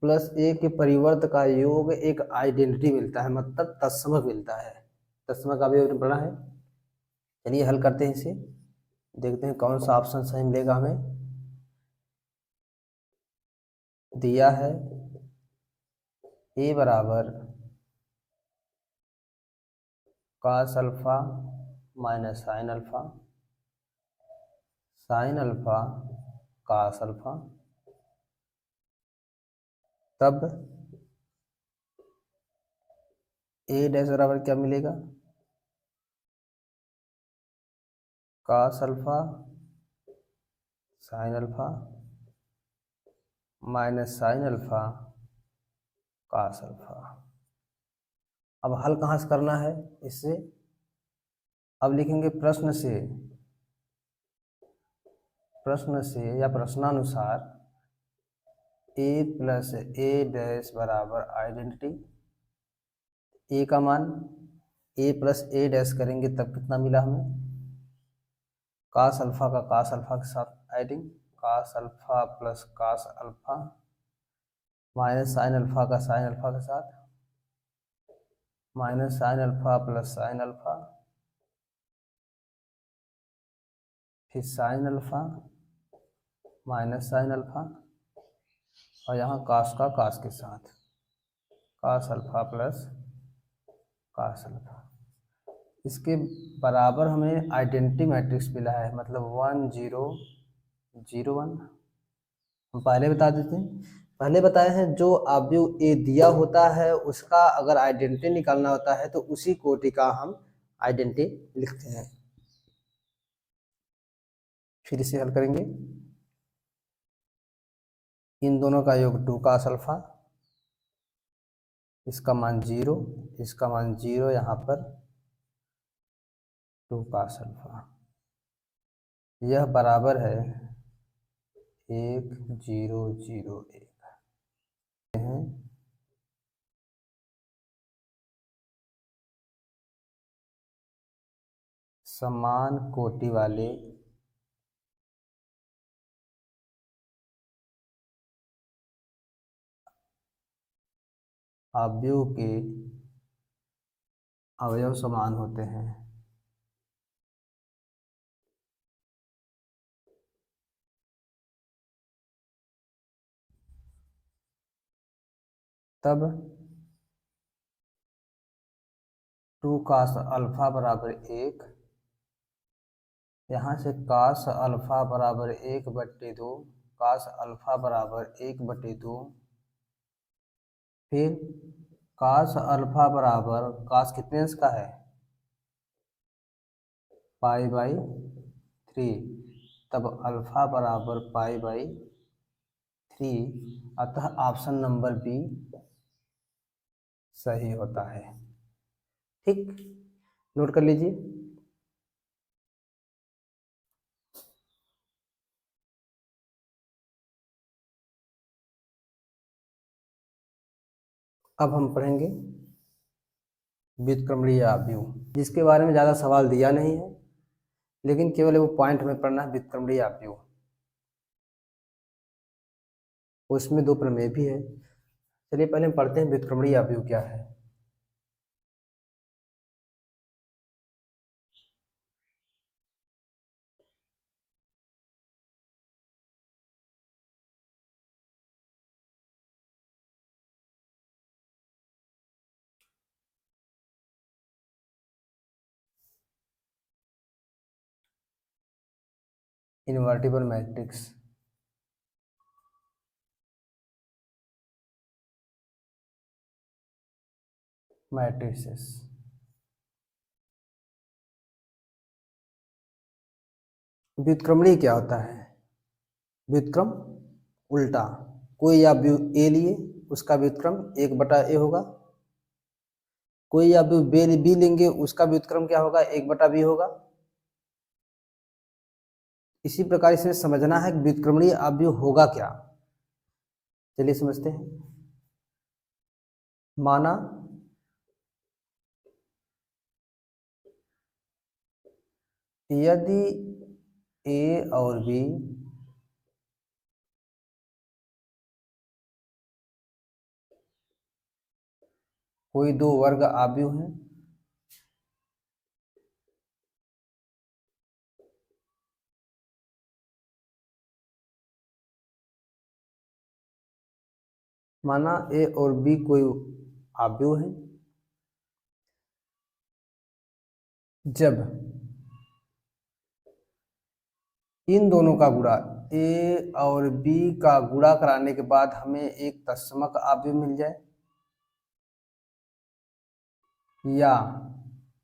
प्लस ए के परिवर्त का योग एक आइडेंटिटी मिलता है, मतलब तत्समक मिलता है। तत्समक अवयव पढ़ा है। चलिए हल करते हैं इसे, देखते हैं कौन सा ऑप्शन सही मिलेगा हमें। दिया है ए बराबर cos alpha minus sine alpha sine alpha cos alpha, तब ए डैश बराबर क्या मिलेगा, cos alpha sign alpha minus sine alpha cos alpha. अब हल कहाँ से करना है इससे, अब लिखेंगे प्रश्न से या प्रश्नानुसार ए प्लस ए डैश बराबर आइडेंटिटी। ए का मान ए प्लस ए डैश करेंगे तब कितना मिला हमें, कास अल्फा का कास अल्फा के साथ adding, cos alpha plus cos alpha minus sine alpha का साइन अल्फा के साथ, minus sine alpha plus sine alpha, फिर sine alpha minus sine alpha, और यहाँ कास का कास के साथ, cos alpha plus cos alpha. इसके बराबर हमें आइडेंटिटी मैट्रिक्स मिला है, मतलब 1 0 0 1। हम पहले बता देते हैं, पहले बताए हैं जो आव्यूह ए दिया होता है उसका अगर आइडेंटिटी निकालना होता है तो उसी कोटि का हम आइडेंटिटी लिखते हैं। फिर इसे हल करेंगे, इन दोनों का योग 2 कास अल्फा, इसका मान 0, इसका मान 0, यहाँ पर 2 कास अल्फा, यह बराबर है 1 0 0 1 है। समान कोटि वाले अवयव के अवयव समान होते हैं। तब 2 cos अल्फा बराबर 1, यहाँ से cos अल्फा बराबर 1/2, cos अल्फा बराबर 1/2, फिर cos अल्फा बराबर cos कितने अंश का है, π/3, तब अल्फा बराबर π/3, अतः ऑप्शन नंबर बी सही होता है। ठीक, नोट कर लीजिए। अब हम पढ़ेंगे व्युत्क्रमणीय अवयव, जिसके बारे में ज़्यादा सवाल दिया नहीं है, लेकिन केवल वो पॉइंट हमें पढ़ना है, व्युत्क्रमणीय अवयव। उसमें 2 प्रमेय भी है। चलिए पहले हम पढ़ते हैं व्युत्क्रमणीय अवयव क्या है। Invertible matrix, matrices. व्युत्क्रमणीय क्या होता है, व्युत्क्रम उल्टा, कोई अवयव ए लिए उसका व्युत्क्रम 1/a होगा, कोई अवयव बी लेंगे उसका व्युत्क्रम क्या होगा, 1/b होगा। इसी प्रकार इसे समझना है कि व्युत्क्रमणीय अवयव होगा क्या। चलिए समझते हैं। माना यदि ए और बी कोई 2 वर्ग अवयव हैं, माना ए और बी कोई अवयव है, जब इन दोनों का गुणा ए और बी का गुणा कराने के बाद हमें एक तत्समक अवयव मिल जाए, या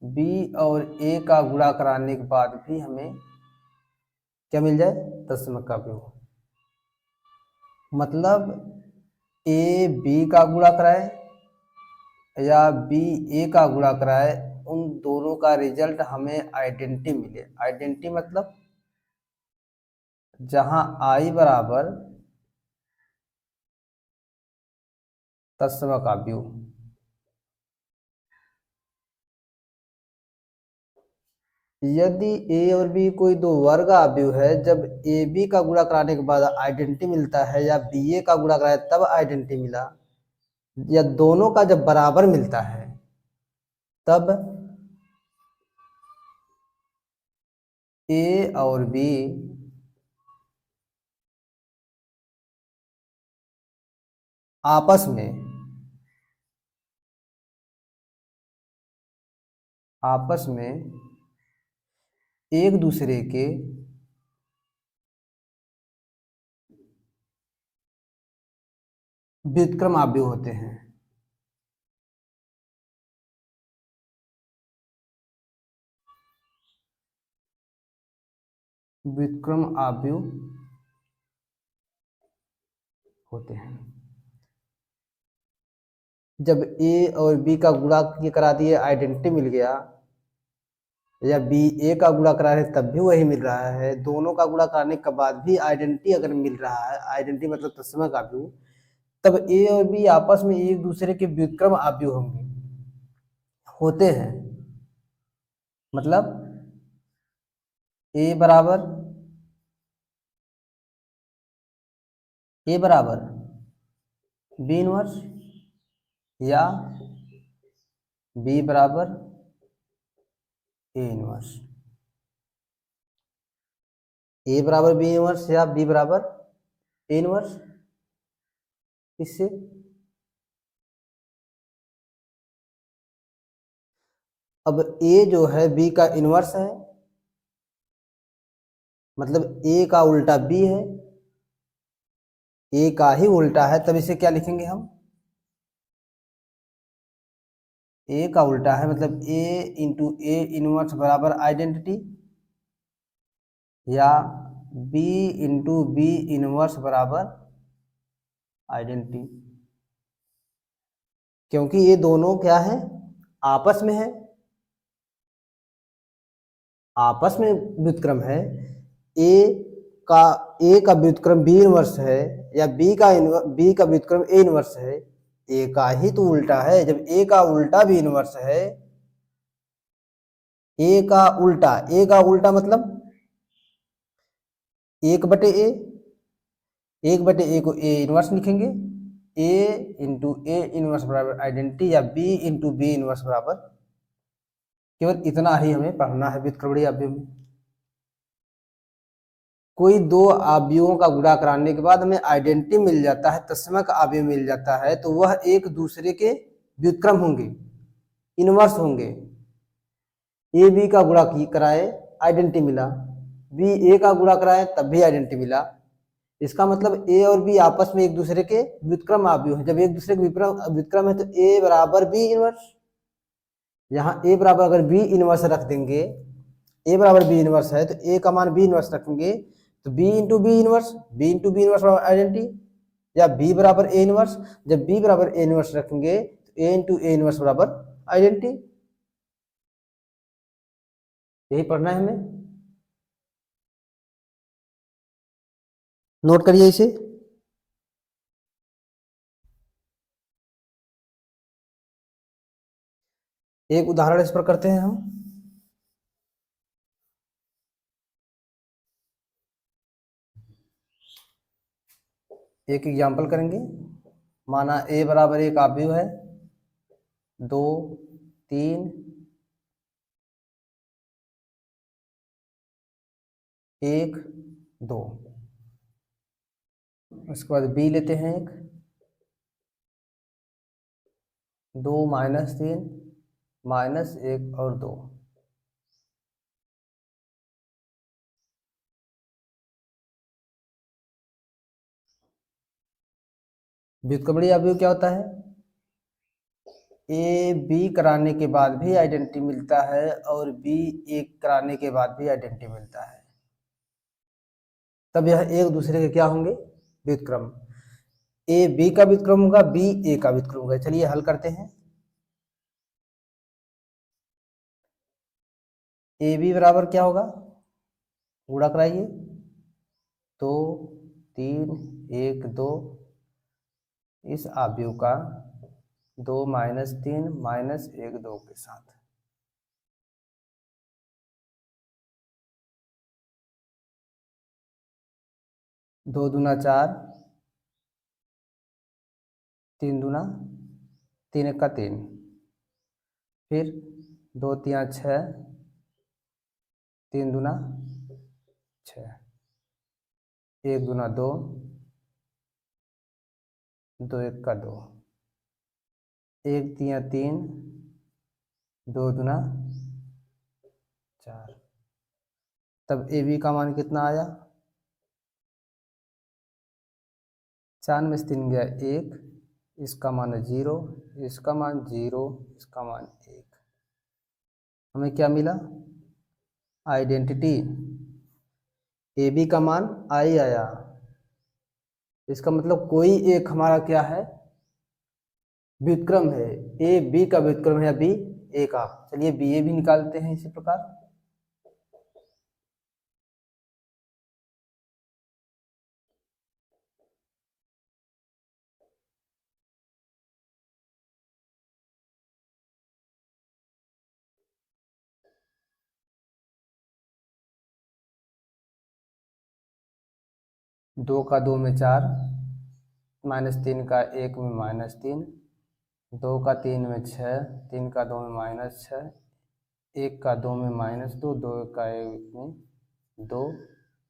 बी और ए का गुणा कराने के बाद भी हमें क्या मिल जाए, तत्समक अवयव। मतलब ए बी का गुणा कराए या बी ए का गुणा कराए, उन दोनों का रिजल्ट हमें आइडेंटिटी मिले। आइडेंटिटी मतलब जहां आई बराबर तत्समक अवयव, यदि ए और बी कोई 2 वर्ग अवयव है, जब ए बी का गुणा कराने के बाद आइडेंटिटी मिलता है या बी ए का गुणा कराए तब आइडेंटिटी मिला, या दोनों का जब बराबर मिलता है तब ए और बी आपस में एक दूसरे के व्युत्क्रम अवयव होते हैं। व्युत्क्रम अवयव होते हैं जब ए और बी का गुणा करा दिए आइडेंटिटी मिल गया, या बी ए का गुणा करा रहे तब भी वही मिल रहा है, दोनों का गुणा कराने के बाद भी आइडेंटिटी अगर मिल रहा है, आइडेंटिटी मतलब तत्समक अवयव, तब ए और बी आपस में एक दूसरे के व्युत्क्रम अवयव होते हैं। मतलब ए बराबर बी इनवर्स या बी बराबर ए इनवर्स, ए बराबर बी इनवर्स या बी बराबर ए इनवर्स। इससे अब ए जो है बी का इनवर्स है, मतलब ए का उल्टा बी है, ए का ही उल्टा है, तब इसे क्या लिखेंगे हम, ए का उल्टा है मतलब ए इंटू ए इनवर्स बराबर आइडेंटिटी, या बी इंटू बी इनवर्स बराबर आइडेंटिटी, क्योंकि ये दोनों क्या है, आपस में है, आपस में व्युत्क्रम है। ए का ए का व्युत्क्रम बी इनवर्स है, या बी का व्युत्क्रम ए इनवर्स है, ए का ही तो उल्टा है। जब ए का उल्टा बी इनवर्स है, ए का उल्टा मतलब एक बटे ए, एक बटे ए को ए इनवर्स लिखेंगे, ए इंटू ए इनवर्स बराबर आइडेंटिटी, या बी इंटू बी इनवर्स बराबर, केवल इतना ही हमें पढ़ना है व्युत्क्रमणीय अवयव में। कोई दो अवयवों का गुणा कराने के बाद हमें आइडेंटिटी मिल जाता है, तत्समक अवयव मिल जाता है, तो वह एक दूसरे के व्युत्क्रम होंगे, इनवर्स होंगे। ए बी का गुणा कराए आइडेंटिटी मिला, बी ए का गुणा कराए तब भी आइडेंटिटी मिला। इसका मतलब ए और बी आपस में एक दूसरे के व्युत्क्रम अवयव है। जब एक दूसरे के व्युत्क्रम है तो ए बराबर बी इनवर्स, यहाँ ए बराबर अगर बी इनवर्स रख देंगे, ए बराबर बी इनवर्स है तो ए का मान बी इनवर्स रखेंगे, तो B into B inverse, B into B inverse बराबर आइडेंटिटी, या बी बराबर ए इनवर्स, जब बी बराबर ए इनवर्स रखेंगे तो ए इंटू ए इनवर्स बराबर आइडेंटिटी। यही पढ़ना है हमें, नोट करिए इसे। एक उदाहरण इस पर करते हैं हम। एक एग्जाम्पल करेंगे। माना ए बराबर एक अवयव है, 2 3 1 2। उसके बाद बी लेते हैं एक, 2 -3 -1 और 2। व्युत्क्रमणीय अवयव क्या होता है, ए बी कराने के बाद भी आइडेंटिटी मिलता है और बी ए कराने के बाद भी आइडेंटिटी मिलता है, तब यह एक दूसरे के क्या होंगे, व्युत्क्रम। ए बी का व्युत्क्रम होगा, बी ए का व्युत्क्रम होगा। चलिए हल करते हैं। ए बी बराबर क्या होगा, गुणा कराइए, 2 3 1 2, इस अवयव का 2 -3 -1 2 के साथ। 2 दूना 4, 3 दूना 3 1 का 3, फिर 2 3 6, 3 दूना 6, 1 दूना 2, 2 1 का 2, 1 3 3, 2 दूना 4। तब ए बी का मान कितना आया, 4 में से 3 गया 1, इसका मान है 0, इसका मान 0, इसका मान 1। हमें क्या मिला, आइडेंटिटी। ए बी का मान आई आया, इसका मतलब कोई एक हमारा क्या है, व्युत्क्रम है। ए बी का व्युत्क्रम है या बी ए का। चलिए बी ए भी निकालते हैं इसी प्रकार। दो का 2 में 4, -3 का 1 में -3, 2 का 3 में 6, 3 का 2 में -6, 1 का 2 में -2, 2 का 1 में 2,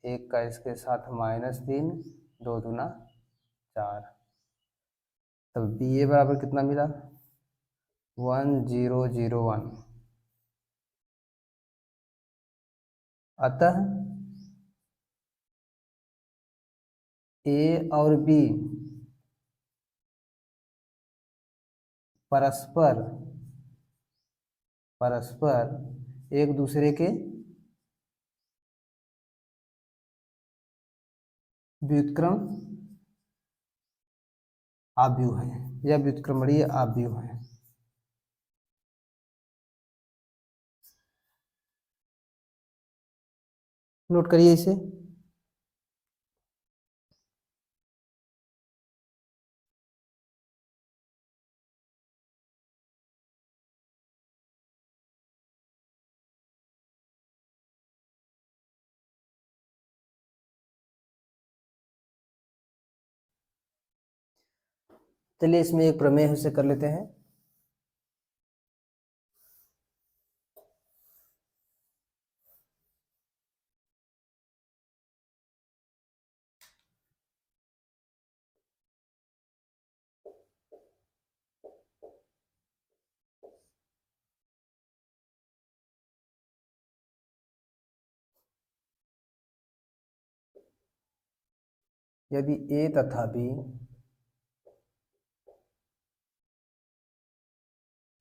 1 का इसके साथ -3, 2 दूना 4। तब बी ए बराबर कितना मिला? 1001। अतः ए और बी परस्पर एक दूसरे के व्युत्क्रम आव्यूह हैं या व्युत्क्रमणीय आव्यूह हैं। नोट करिए इसे। चलिए इसमें एक प्रमेय उसे कर लेते हैं। यदि ए तथा बी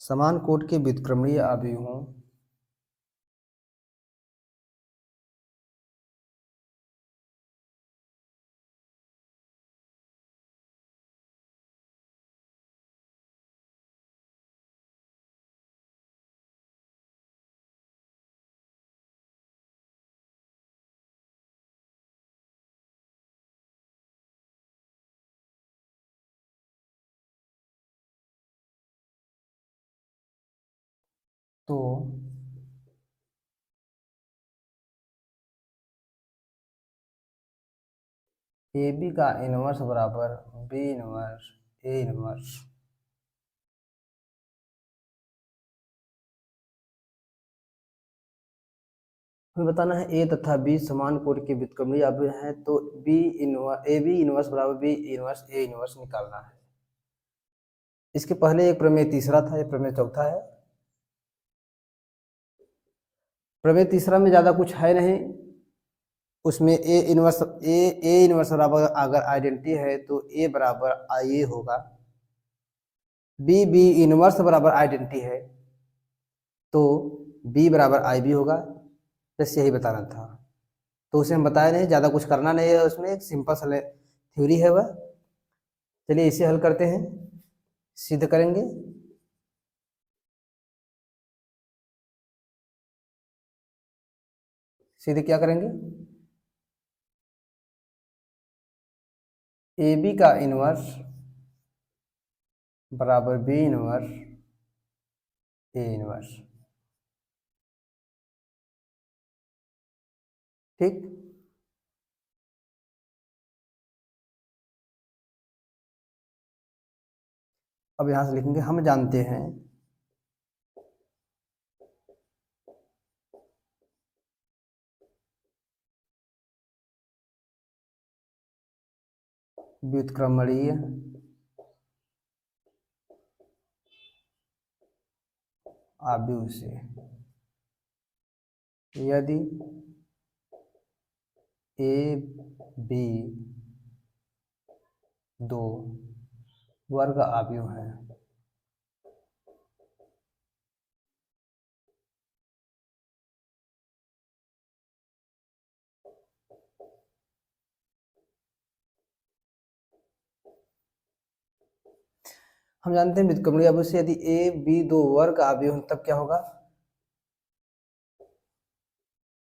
समान कोट के व्युत्क्रमणीय आव्यूह हों तो ए बी का इनवर्स बराबर बी इनवर्स ए इनवर्स। हमें बताना है ए तथा बी समान कोट के व्युत्क्रमणीय आव्यूह हैं, तो B inverse A B inverse बराबर बी इनवर्स ए इनवर्स निकालना है। इसके पहले एक प्रमेय तीसरा था, ये प्रमेय चौथा है। प्रमेय तीसरा में ज़्यादा कुछ है नहीं, उसमें ए इनवर्स बराबर अगर आइडेंटिटी है तो ए बराबर आई ए होगा, बी इनवर्स बराबर आइडेंटिटी है तो बी बराबर आई बी होगा। बस यही बताना था, तो उसे हम बताए नहीं, ज़्यादा कुछ करना नहीं है, उसमें एक सिंपल सा थ्योरी है वह। चलिए इसे हल करते हैं, सिद्ध करेंगे। सिद्ध क्या करेंगे? ए बी का इनवर्स बराबर बी इनवर्स ए इनवर्स। ठीक। अब यहां से लिखेंगे हम जानते हैं व्युत्क्रमणीय आव्यूह से यदि ए बी दो वर्ग आव्यूह हैं हम जानते हैं व्युत्क्रमणीय आव्यूह से यदि ए बी दो वर्ग आव्यूह तब क्या होगा?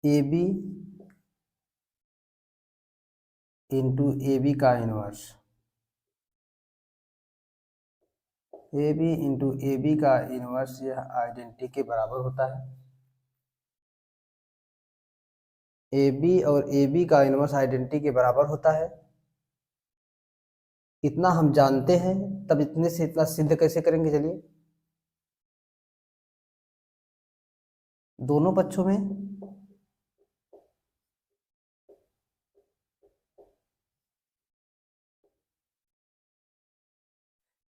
A B into A B का inverse, A B into A B का इनवर्स यह आइडेंटिटी के बराबर होता है। ए बी और ए बी का इनवर्स आइडेंटिटी के बराबर होता है। इतना हम जानते हैं, तब इतने से इतना सिद्ध कैसे करेंगे? चलिए, दोनों पक्षों में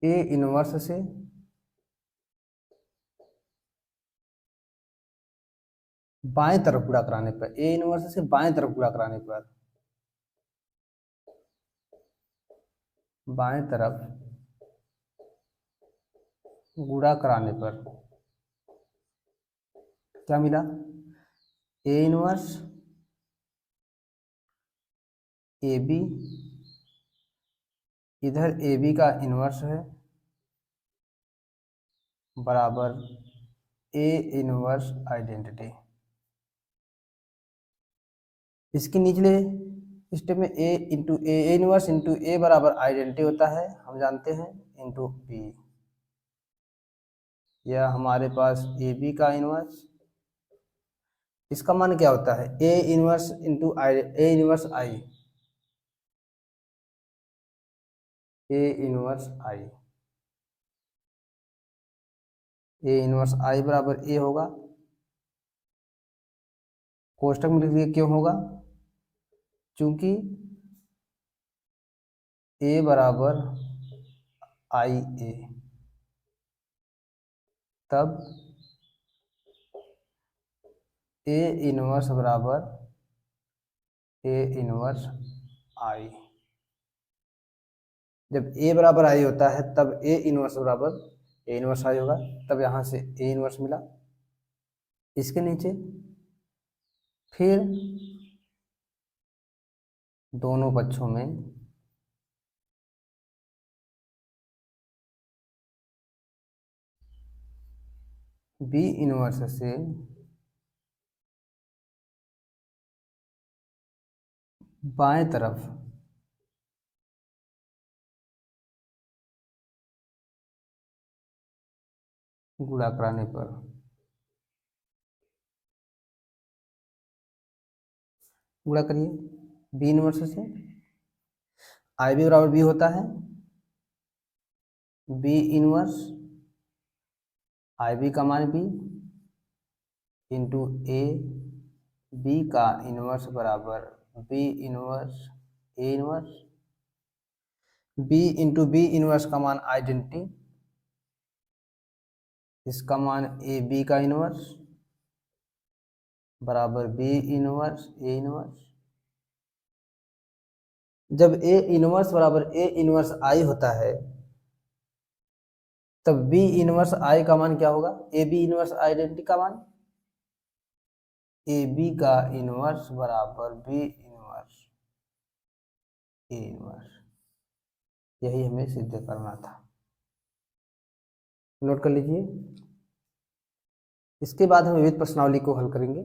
ए इनवर्स से बाएं तरफ गुणा कराने पर, ए इनवर्स से बाएं तरफ गुणा कराने पर, बाएं तरफ गुणा कराने पर क्या मिला? ए इनवर्स ए बी, इधर ए बी का इनवर्स है बराबर ए इनवर्स आइडेंटिटी। इसके निचले स्टेप में ए इंटू ए इनवर्स इंटू ए बराबर आइडेंटिटी होता है, हम जानते हैं, इंटू बी। यह हमारे पास ए बी का इनवर्स, इसका मान क्या होता है? A inverse into I, A inverse I, A inverse I, A inverse आई बराबर ए होगा। कोष्टक में लिख दिए, क्यों होगा? चूंकि ए बराबर आई ए, तब ए इनवर्स बराबर ए इनवर्स आई। जब ए बराबर आई होता है तब ए इनवर्स बराबर ए इनवर्स आई होगा, तब यहाँ से ए इनवर्स मिला। इसके नीचे फिर दोनों पक्षों में बी इनवर्स से बाएं तरफ गुणा कराने पर गुणा करिए बी इनवर्स से, आई बी बराबर बी होता है, बी इनवर्स आई बी का मान बी इंटू ए बी का इनवर्स बराबर B inverse A inverse, B into B inverse का मान आइडेंटिटी, इसका मान ए बी का इनवर्स बराबर बी इनवर्स ए इनवर्स। जब ए इनवर्स बराबर ए इनवर्स आई होता है तब बी इनवर्स आई का मान क्या होगा? ए बी इनवर्स आइडेंटिटी का मान, ए बी का इनवर्स बराबर बी इनवर्स ए इनवर्स। यही हमें सिद्ध करना था, नोट कर लीजिए। इसके बाद हम विविध प्रश्नावली को हल करेंगे।